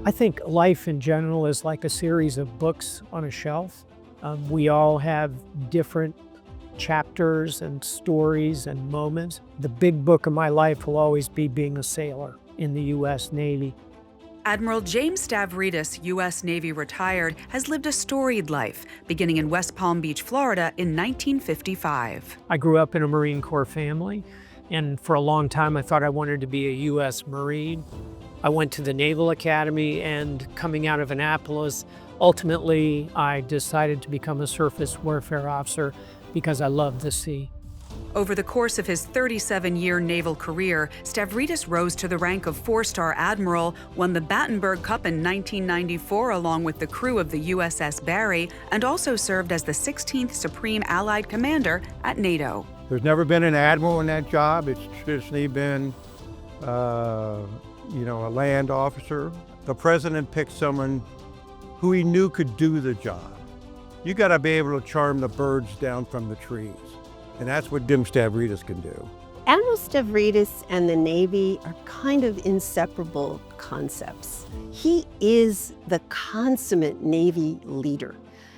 I think life in general is like a series of books on a shelf. We all have different chapters and stories and moments. The big book of my life will always be being a sailor in the U.S. Navy. Admiral James Stavridis, U.S. Navy retired, has lived a storied life, beginning in West Palm Beach, Florida in 1955. I grew up in a Marine Corps family, and for a long time I thought I wanted to be a U.S. Marine. I went to the Naval Academy, and coming out of Annapolis, ultimately I decided to become a surface warfare officer because I love the sea. Over the course of his 37-year naval career, Stavridis rose to the rank of 4-star admiral, won the Battenberg Cup in 1994 along with the crew of the USS Barry, and also served as the 16th Supreme Allied Commander at NATO. There's never been an admiral in that job. It's traditionally been, a land officer. The president picked someone who he knew could do the job. You got to be able to charm the birds down from the trees. And that's what Dim Stavridis can do. Admiral Stavridis and the Navy are kind of inseparable concepts. He is the consummate Navy leader.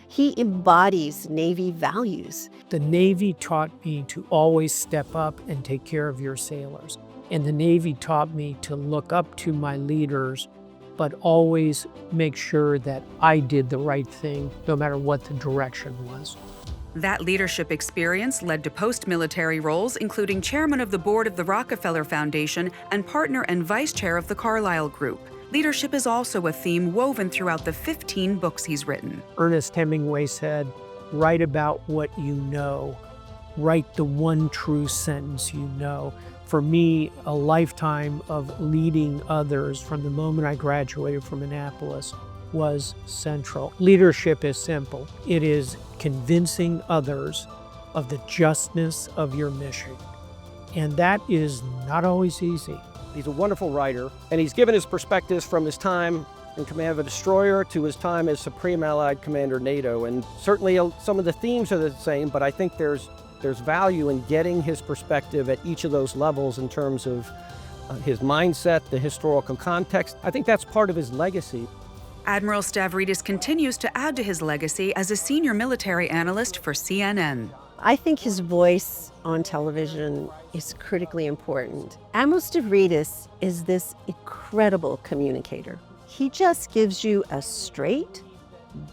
He embodies Navy values. The Navy taught me to always step up and take care of your sailors. And the Navy taught me to look up to my leaders, but always make sure that I did the right thing, no matter what the direction was. That leadership experience led to post-military roles, including chairman of the board of the Rockefeller Foundation and partner and vice chair of the Carlyle Group. Leadership is also a theme woven throughout the 15 books he's written. Ernest Hemingway said, "Write about what you know. Write the one true sentence you know." For me, a lifetime of leading others from the moment I graduated from Annapolis was central. Leadership is simple. It is convincing others of the justness of your mission. And that is not always easy. He's a wonderful writer, and he's given his perspectives from his time in command of a destroyer to his time as Supreme Allied Commander NATO. And certainly some of the themes are the same, but I think there's value in getting his perspective at each of those levels in terms of his mindset, the historical context. I think that's part of his legacy. Admiral Stavridis continues to add to his legacy as a senior military analyst for CNN. I think his voice on television is critically important. Admiral Stavridis is this incredible communicator. He just gives you a straight,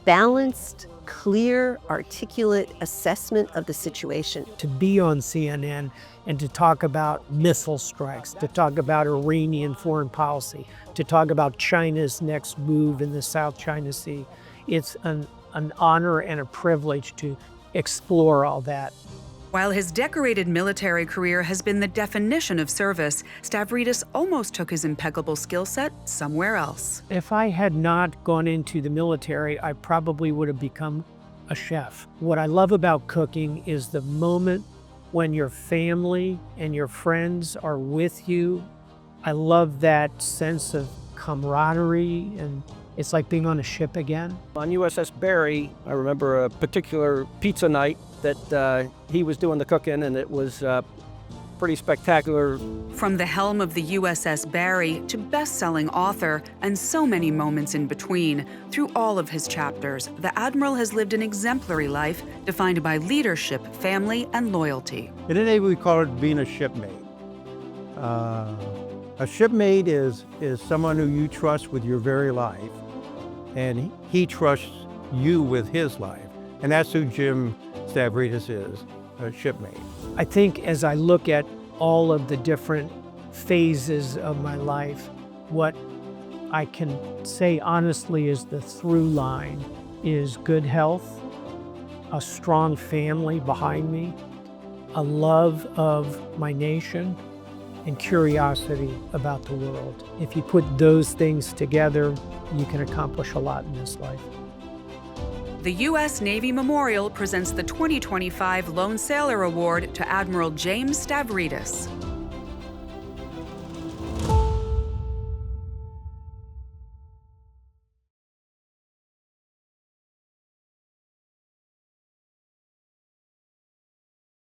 balanced, clear, articulate assessment of the situation. To be on CNN and to talk about missile strikes, to talk about Iranian foreign policy, to talk about China's next move in the South China Sea, it's an honor and a privilege to explore all that. While his decorated military career has been the definition of service, Stavridis almost took his impeccable skill set somewhere else. If I had not gone into the military, I probably would have become a chef. What I love about cooking is the moment when your family and your friends are with you. I love that sense of camaraderie, and it's like being on a ship again. On USS Barry, I remember a particular pizza night that he was doing the cooking, and it was pretty spectacular. From the helm of the USS Barry to best-selling author and so many moments in between, through all of his chapters, the Admiral has lived an exemplary life defined by leadership, family, and loyalty. In the Navy, we call it being a shipmate. A shipmate is someone who you trust with your very life, and he trusts you with his life. And that's who Jim Stavridis is, a shipmate. I think as I look at all of the different phases of my life, what I can say honestly is the through line is good health, a strong family behind me, a love of my nation, and curiosity about the world. If you put those things together, you can accomplish a lot in this life. The U.S. Navy Memorial presents the 2025 Lone Sailor Award to Admiral James Stavridis.